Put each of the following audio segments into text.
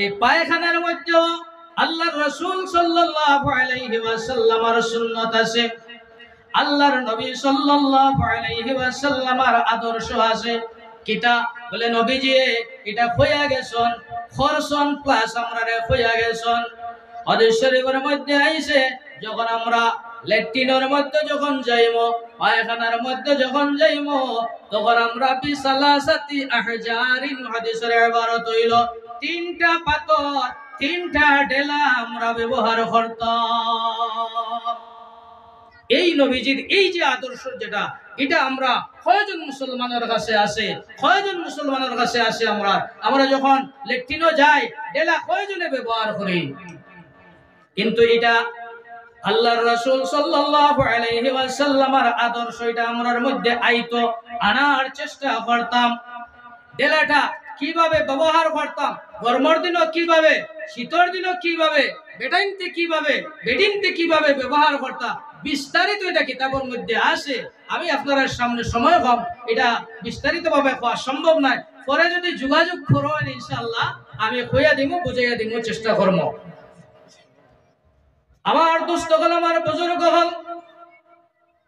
এই পায়খানার মধ্যে আল্লাহর রাসূল সাল্লাল্লাহু আলাইহি ওয়াসাল্লামের সুন্নাত আছে, আল্লাহর নবী সাল্লাল্লাহু আলাইহি ওয়াসাল্লামের আদর্শ আছে। কিতা বলে নবীজি এটা হইয়া গেছন খরসন প্লাস আমরারে হইয়া গেছন। হাদিস শরীফের মধ্যে আইছে যখন আমরা ল্যাট্রিনের মধ্যে যখন যাইমো, পায়খানার মধ্যে যখন যাইমো, তখন আমরা বিসালাসাতি আহজারিন, হাদিসের ইবারত হইল তিনটা পাথর তিনটা ডেলা আমরা ব্যবহার করতাম। এই নবীজির এই যে আদর্শ যেটা, এটা আমরা কয়জন মুসলমানের কাছে আছে? কয়জন মুসলমানের কাছে আছে? আমরা যখন ল্যাট্রিনও যাই ডেলা কয়জনে ব্যবহার করি? কিন্তু এটা আল্লাহর রাসূল সাল্লাল্লাহু আলাইহি ওয়াসাল্লামের আদর্শ, এটা আমরার মধ্যে আইতো, আনার চেষ্টা করতাম। ডেলাটা কিভাবে ব্যবহার করতাম, গরমের দিনও কিভাবে, শীতের দিনও কিভাবে, বেডিনতে কিভাবে ব্যবহার করতাম, বিস্তারিত এটা কিতাবের মধ্যে আছে। আমি আপনার সামনে সময় কম, এটা বিস্তারিত ভাবে পাওয়া সম্ভব নয়। পরে যদি যোগাযোগ করেন ইনশাআল্লাহ আমি কইয়া দিব, বুঝাইয়া দিব, চেষ্টা করব। আমার দোস্ত হল, আমার বুজুর্গ হল,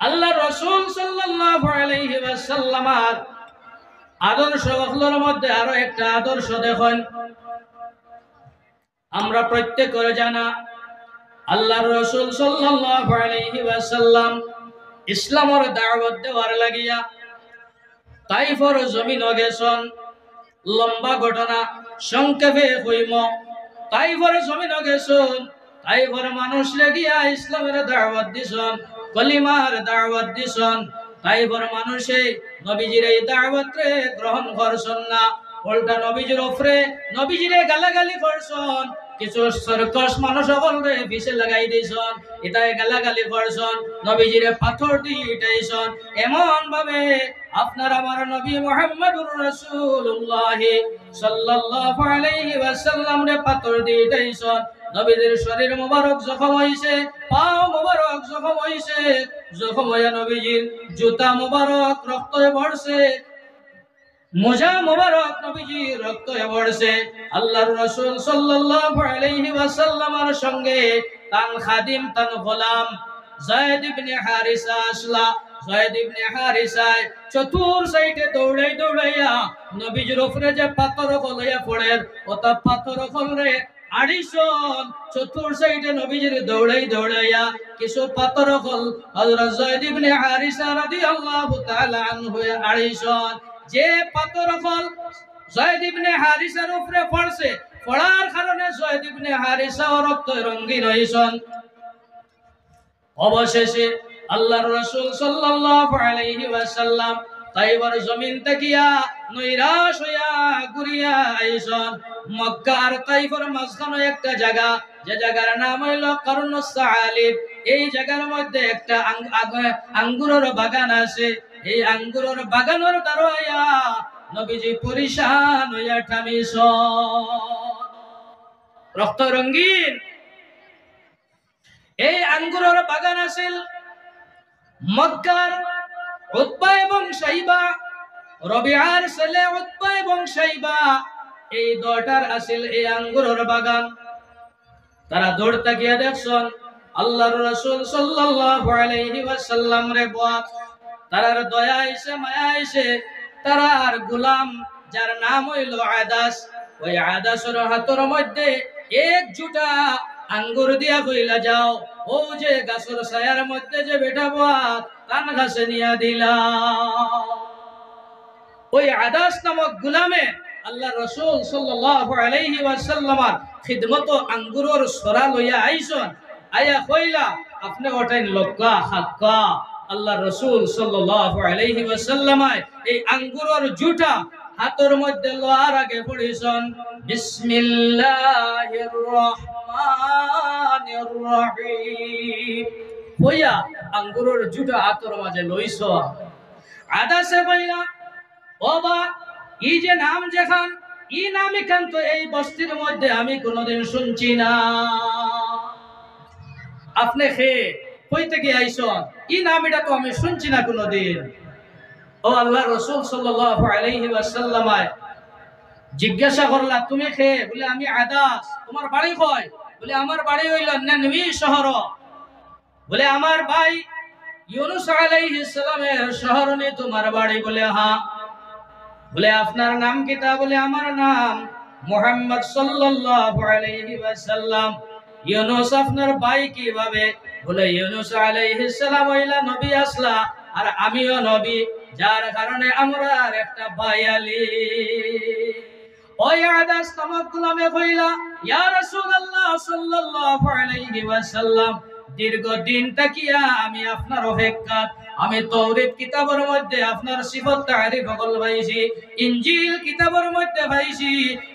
আল্লাহ রাসূল সাল্লাল্লাহু আলাইহি ওয়াসাল্লামের আদর্শগুলোর মধ্যে আরো একটা আদর্শ দেখুন। আমরা প্রত্যেকের জানা আল্লাহর রাসূল সাল্লাল্লাহু আলাইহি ওয়াসাল্লাম ইসলামের দাওয়াত দেওয়ার লাগিয়া তাইফের জমিনে গেছেন। লম্বা ঘটনা সংক্ষেপে কইম। তাইফের জমিনে গেছেন, তাইফের মানুষ লাগিয়া ইসলামের দাওয়াত দিছেন, কলিমার দাওয়াত দিছেন। তাইফের মানুষে নবীজির এই দাওয়াতকে গ্রহণ করছেন না, উল্টা নবীজির উপরে নবীজিরে গালাগালি করছেন। কিছু সরকশ মানুষ সকলরে পিছে লাগাই দিয়েছেন, এটাই গালাগালি করছেন, নবীজিরে পাথর দিয়ে উঠাইছেন। এমন ভাবে আপনার আমার নবী মুহাম্মদুর রাসূলুল্লাহ সাল্লাল্লাহু আলাইহি ওয়াসাল্লাম রে পাথর দিয়ে উঠাইছেন। নবীদের শরীর মোবারক জখম হইছে, পা মোবারক জখম হইছে, জখম হইয়া নবীজির জুতা মোবারক রক্তে ভরছে, মোজা মোবারক নবীজি রক্ত পড়ছে। আল্লাহর রাসূল সাল্লাল্লাহু আলাইহি ওয়াসাল্লামের সঙ্গে তান খাদিম তান গোলাম যায়েদ ইবনে হারিসা আসলা। যায়েদ ইবনে হারিসা চতুর সাইডে দৌড়াইয়া নবীজির উপরে যে পাথর গলাইয়া পড়ে, ওটা পাথর গলরে আড়িশন চতুর সাইডে নবীজির দৌড়াইয়া কিছু পাথর গল হযরত যায়েদ ইবনে হারিসা রাদিয়াল্লাহু তাআলা আনহু আড়িশন। যে পাথর ফল যায়েদ ইবনে হারিসার উপরে পড়ছে, পড়ার কারণে যায়েদ ইবনে হারিসা রক্ত রঙিন হইছেন। অবশেষে আল্লাহর রাসূল সাল্লাল্লাহু আলাইহি ওয়াসাল্লাম তাইবার জমিন তাকিয়া নৈরাশ হইয়া ঘুরিয়া আইছেন। মক্কা আর তাইফের মাঝখানে একটা জায়গা, যে জায়গার নাম হইল কারনুস সালিব। এই জায়গার মধ্যে একটা আঙ্গুরের বাগান আছে। এই আঙ্গুরের বাগানের দাঁড়াইয়া নবীজি পরিশান হইয়া থামিছেন, রক্ত রঙিন। এই আঙ্গুরের বাগান আছিল মক্কার উতবা এবং শাইবা, রবিআর ছেলে উতবা এবং শাইবা, এই দুটার আছিল এই আঙ্গুরের বাগান। তারা দৌড় তাকিয়া দেখছেন আল্লাহর রাসূল সাল্লাল্লাহু আলাইহি ওয়াসাল্লাম রে বাত। তারার দয়া আইছে, মায়া আইছে, তারার গোলাম যার নাম হইল আদাস, ওই আদাসের হাতের মধ্যে এক জুটা আঙ্গুর দিয়া কইলা যাও, ও যে গাছের ছায়ার মধ্যে যে বেটা বাত কান গাছে নিয়া দিলা। ওই আদাস নামক গোলামে আল্লাহ রাসূল সাল্লাল্লাহু আলাইহি ওয়াসাল্লামের খিদমত আঙ্গুরের সরা লইয়া আইছেন। আয়া কইলা আপনি ওটাই লক্কা হাক্কা। আল্লাহ রাসূল সাল্লাল্লাহু আলাইহি ওয়াসাল্লাম এই আঙ্গুরের জুটা হাতের মধ্যে লওয়ার আগে পড়িছেন বিসমিল্লাহির রহমানির রহিম কইয়া আঙ্গুরের জুটা হাতের মাঝে লইছেন। আদাসে কইলা ও বা এই যে নাম যেখান, এই নাম এখান তো এই বস্তির মধ্যে আমি কোনোদিন শুনছি না। আপনি খেয়ে কই থেকে আইছেন? এই নাম এটা তো আমি শুনছি না কোনোদিন। ও আল্লাহ রাসূল সাল্লাল্লাহু আলাইহি ওয়াসাল্লাম জিজ্ঞাসা করলা তুমি খে? বলে আমি আদাস। তোমার বাড়ি কই? বলে আমার বাড়ি হইল নানভি শহর। বলে আমার ভাই ইউনুস আলাইহিস সালামের শহর নে তোমার বাড়ি? বলে হ্যাঁ। বলে আপনার নাম কি? তা বলে আমার নাম মুহাম্মদ সাল্লাল্লাহু আলাইহি ওয়াসাল্লাম। ইউনুস আপনার ভাই কিভাবে? বলে ইউনুস আলাইহিস সালাম হইলা নবী আসলা, আর আমিও নবী, যার কারণে আমরা একটা ভাই আলী। ওই আদাস নামক গোলামে কইলা, ইয়া রাসূলুল্লাহ সাল্লাল্লাহু আলাইহি ওয়াসাল্লাম, দীর্ঘদিন তাকিয়া আমি আপনার অপেক্ষা, আমি তাওরাত কিতাবের মধ্যে আপনার সিফত তারিফ সকল পাইছি, ইনজিল কিতাবের মধ্যে পাইছি,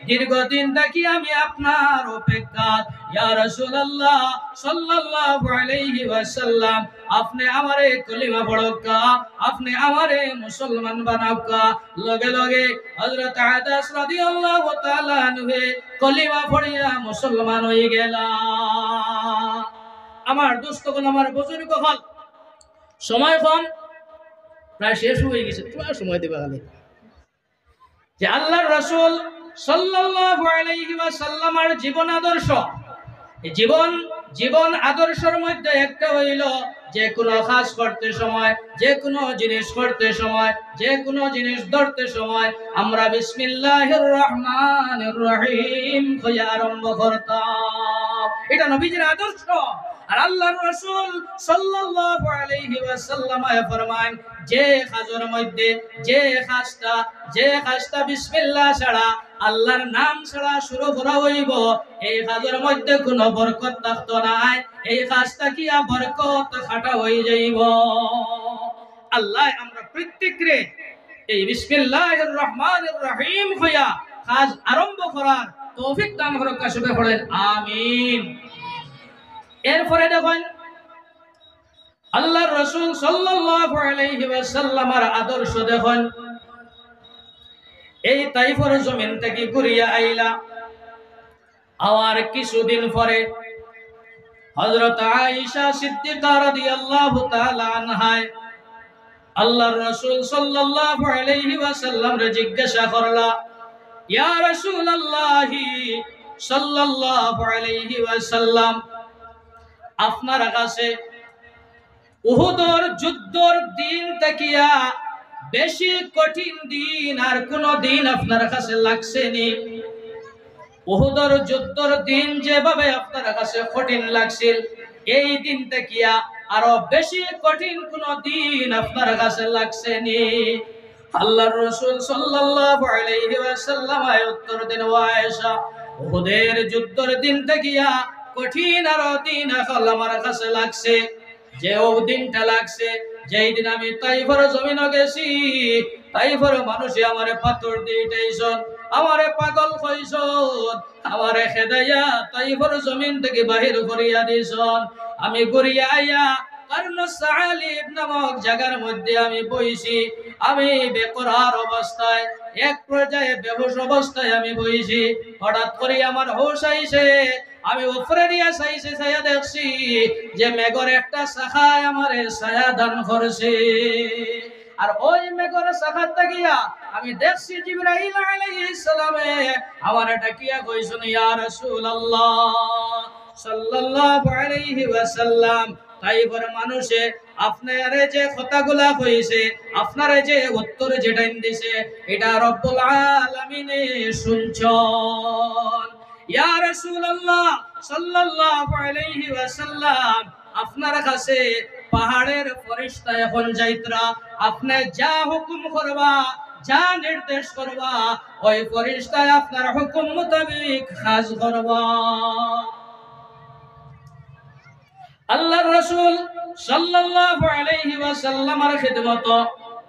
দীর্ঘদিন তাকিয়া আমি আপনার অপেক্ষা। ইয়া রাসূলুল্লাহ সাল্লাল্লাহু আলাইহি ওয়াসাল্লাম, আপনি আমারে কলিমা পড়াকা, আপনি আমারে মুসলমান বানাওকা। লগে লগে হযরত আদাস রাদিয়াল্লাহু তাআলা আনহু কলিমা পড়িয়া মুসলমান হয়ে গেলা। আমার দোস্তগণ, আমার বুজুর্গ হল, সময় কম, প্রায় শেষ হয়ে গেছে, তোমার সময় দেবে খালি। যে আল্লাহর রাসূল সাল্লাল্লাহু আলাইহি ওয়াসাল্লামের জীবন আদর্শ, জীবন আদর্শের মধ্যে একটা হইল যে কোনো কাজ করতে সময়, যে কোনো জিনিস করতে সময়, যে কোনো জিনিস ধরতে সময় আমরা বিসমিল্লাহির রহমানির রহিম কইয়া আরম্ভ করতাম। এটা নবীজির আদর্শ। আর আল্লাহর রাসূল সাল্লাল্লাহু আলাইহি ওয়াসাল্লাম ফরমান, যে কাজের মধ্যে যে কাজটা বিসমিল্লাহ ছাড়া, আল্লাহর নাম ছাড়া শুরু করা হইব, এই কাজের মধ্যে কোনো বরকত থাকতো না, এই কাজটা কি বরকত খাটা হয়ে যাইব। আল্লাহ আমরা প্রত্যেকরে এই বিসমিল্লাহির রহমানির রহিম হইয়া কাজ আরম্ভ করার তৌফিক দান করুক। কাশবে পড়েন আমিন। এরপরে দেখুন আল্লাহর রাসূল সাল্লাল্লাহু আলাইহি ওয়াসাল্লামের আদর্শ দেখুন। এই তাইফের জমিন থেকে ঘুরিয়া আইলা, আর কিছুদিন পরে হযরত আয়েশা সিদ্দিকা রাদিয়াল্লাহু তাআলা আনহা আল্লাহর রাসূল সাল্লাল্লাহু আলাইহি ওয়াসাল্লাম রে জিজ্ঞাসা করলা, ইয়া রাসূলুল্লাহ সাল্লাল্লাহু আলাইহি ওয়াসাল্লাম, আপনার কাছে উহুদের যুদ্ধের দিন তাকিয়া বেশি কঠিন দিন আর কোন দিন আপনার কাছে লাগছে নি? উহুদের যুদ্ধের দিন যেভাবে আপনার কাছে কঠিন লাগছিল, এই দিন তাকিয়া আরো বেশি কঠিন কোন দিন আপনার কাছে লাগছে নি? আল্লাহর রাসূল সাল্লাল্লাহু আলাইহি ওয়াসাল্লাম উত্তর দেন, ও আয়েশা, উহুদের যুদ্ধের দিন তাকিয়া কঠিন আরো দিন আমার কাছে লাগছে। যে ও দিনটা লাগছে যেই দিন আমি তাইফের জমিনে গেছি, তাইফের মানুষে আমারে পাথর দিয়েছেন, আমারে পাগল কইছেন, আমারে খেদাইয়া তাইফের জমিন থেকে বাহির করিয়া দিয়েছেন। আমি ঘুরিয়া আইয়া কারণ সালিব নামক জায়গার মধ্যে আমি বইছি। আমি বেকরার অবস্থায়, এক পর্যায়ে বেহুশ অবস্থায় আমি বইছি। হঠাৎ করে আমার হুঁশ আইছে, আমি উপরে দিয়া চাইছে, ছায়া দেখছি যে মেঘর একটা শাখায় আমারে ছায়া দান করছে। আর ওই মেঘর শাখার তাকিয়া আমি দেখছি জিবরাইল আলাইহিস সালামে আমার ডাকিয়া কইছেন, ইয়া রাসূলুল্লাহ সাল্লাল্লাহু আলাইহি ওয়াসাল্লাম, তাইফের মানুষে আপনারে যে কথাগুলা কইছে, আপনারে যে উত্তর যেটা দিছে, এটা রব্বুল আলামিনে শুনছেন। ইয়া রাসূলুল্লাহ সাল্লাল্লাহু আলাইহি ওয়াসাল্লাম, আপনার কাছে পাহাড়ের ফেরেশতা এখন যাইতরা, আপনি যা হুকুম করবা, যা নির্দেশ করবা, ওই ফেরেশতা আপনার হুকুম মোতাবেক কাজ করবা। আল্লাহর রাসূল সাল্লাল্লাহু আলাইহি ওয়াসাল্লামের খিদমত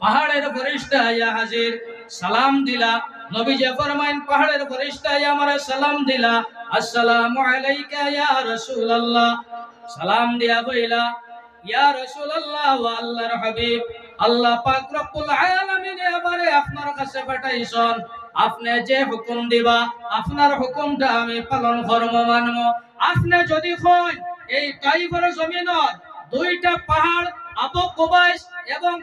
পাহাড়ের ফেরেশতা আয়া হাজির, সালাম দিলা। নবীজি ফরমাইন, পাহাড়ের ফেরেশতা আয়া আমারে সালাম দিলা, আসসালামু আলাইকা ইয়া রাসূলুল্লাহ। সালাম দিয়া কইলা, ইয়া রাসূলুল্লাহ ওয়া আল্লাহর হাবিব, আল্লাহ পাক রব্বুল আলামিন আমারে আপনার কাছে পাঠাইছেন, আপনি যে হুকুম দিবা, আপনার হুকুমটা আমি পালন করব, মানব। আপনি যদি কই এই তাইফের জমিনত দুইটা পাহাড়, আবু কুবাইস এবং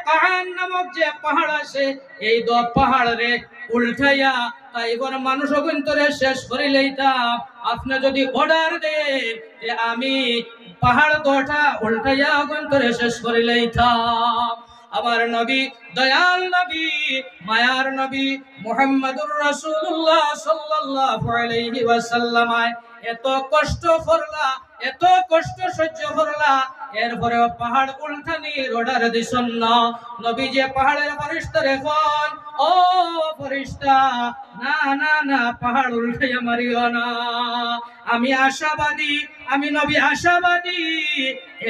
কাহান নামক যে পাহাড় আছে, এই দুই পাহাড় রে উল্টাইয়া তাইফর মানুষ অগুন্তরে শেষ করে লইতাম। আপনি যদি অর্ডার দেন যে আমি পাহাড় দোটা উল্টাইয়া অগুন্তরে শেষ করে লইতাম। আমার নবী, দয়াল নবী, মায়ার নবী মুহাম্মদুর রাসূলুল্লাহ সাল্লাল্লাহু আলাইহি ওয়াসাল্লাম এত কষ্ট করলা, এত কষ্ট সহ্য করলা, এরপরেও পাহাড় উল্টানির অর্ডার দিছেন না। নবী যে পাহাড়ের ফেরেশতা এখন, ও ফেরেশতা, না না না, পাহাড় উল্টাইয়া মারিও না। আমি আশাবাদী, আমি নবী আশাবাদী,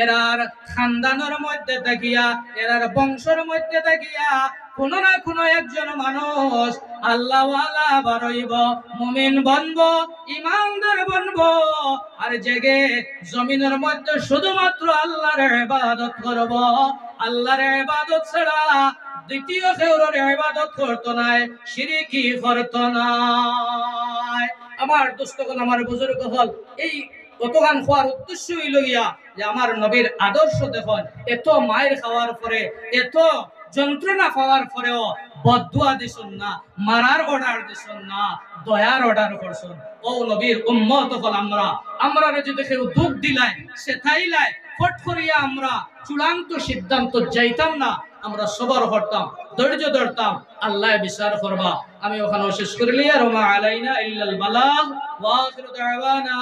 এরার খানদানের মধ্যে থাকিয়া, এরার বংশের মধ্যে থাকিয়া কোন না কোন একজন মানুষ আল্লাহওয়ালা বারইব, মুমিন বনব, ইমানদার বনব, আর জেগে জমিনের মধ্যে শুধুমাত্র আল্লাহর ইবাদত করব। আল্লাহর ইবাদত ছাড়া দ্বিতীয় কেউর ইবাদত করতো না, শিরকি করতো না। আমার দোস্তগণ, আমার বুজুর্গ হল, এই কতগান খাওয়ার উদ্দেশ্য হইল গিয়া যে আমার নবীর আদর্শ দেখুন। এত মায়ের খাওয়ার পরে, এত যন্ত্রণা পাওয়ার পরেও বদদুয়া দিছুন না, মারার অর্ডার দিছুন না, দয়ার অর্ডার করছুন। ও নবীর উম্মত হল আমরা, আমরা যদি কেউ দুঃখ দিলাই, সে থাইলাই ফট করিয়া আমরা চূড়ান্ত সিদ্ধান্ত যাইতাম না, আমরা সবর করতাম, ধৈর্য ধরতাম, আল্লাহ বিচার করবা। আমি ওখানে শেষ করিলি, আর মা আলাইনা ইল্লাল বালাগ, ওয়া আখিরু দাওয়ানা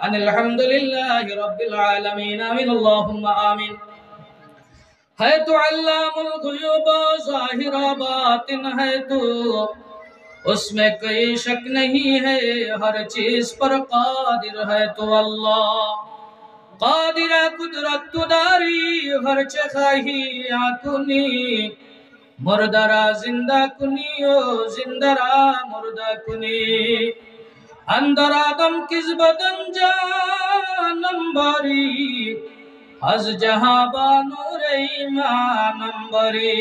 আনিল হামদুলিল্লাহি রাব্বিল আলামিন। আমিন, আল্লাহুম্মা আমিন। है तो अल्लामुल गुयूब ज़ाहिर बातिन है तो, उसमें कोई शक नहीं है, हर चीज पर कादिर है तो अल्लाह। कादिर कुदरत तुदारी हर चखाही आकुनी, मुर्दरा जिंदा कुनी ओ जिंदरा मुर्दा कुनी, अंदर आदम किस बदन जानम्बरी, हज जहां बानूर ईमानम्बरी,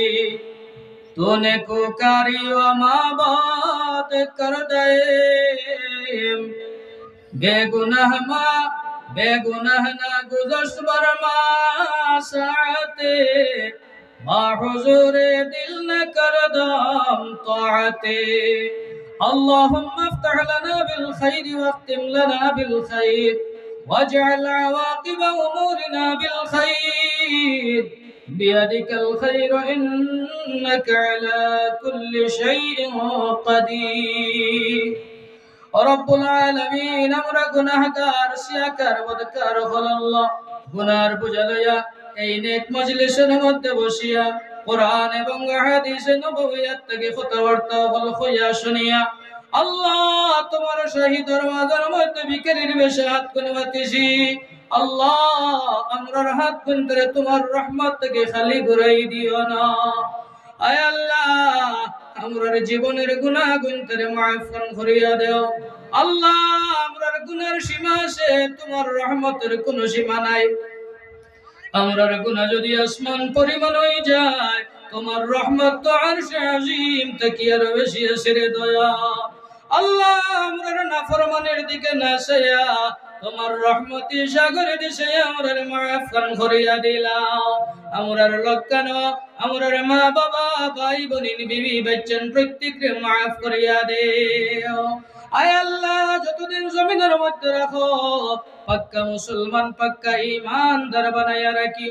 तूने कुकारी व माबाद कर दे, बेगुनाह ना गुज़श्त बरमा साते, बाहुज़ूरे दिल न कर दम ताअते। अल्लाहुम्मा अफ्तह लना बिल खैर वख्तिम लना बिल खैर, वाजअल अवाक़िब उमूरिना बिल खैर, बियदिकल खैर इन्नका अला कुल्ली शैइन क़दीर। रब्बुल आलमीन, আমরা গুনাহগার, শিয়াকার, বদকার হল আল্লাহ। গুনার বোঝা লইয়া এই নেক মজলিসের মধ্যে বসিয়া কোরআন এবং হাদিসে নববিয়াত থেকে কথাবার্তা হল হইয়া শুনিয়া, আল্লাহ তোমার শাহী দরওয়াজার মধ্যে ভিখারির বেশে হাত কোনে বাতিছি। আল্লাহ আমরার হাত কোন করে তোমার রহমত থেকে খালি ঘুরাই দিও না। আয় আল্লাহ, আমরার জীবনের গুনাহ গুনতরে মাফ করিয়া দেও। আল্লাহ আমরার গুনার সীমা আছে, তোমার রহমতের কোনো সীমা নাই। আমরার গুনাহ যদি আসমান পরিমাণ হয়ে যায়, তোমার রহমত তো আরশে আজিম থেকে আর বেশি আছে রে দয়া। আল্লাহ আমরার নাফরমানের দিকে না চাইয়া তোমার রহমতি সাগরে দিশে আমরার মাফ করিয়া দিলাও। আমরার লক্কানো, আমরার মা বাবা, ভাই বোনিন, বিবি বাচ্চান প্রত্যেককে মাফ করিয়া দেও। আয় আল্লাহ, যতদিন জমিনের মধ্যে রাখো পাক্কা মুসলমান, পাক্কা ঈমানদার বানায়া রাখি।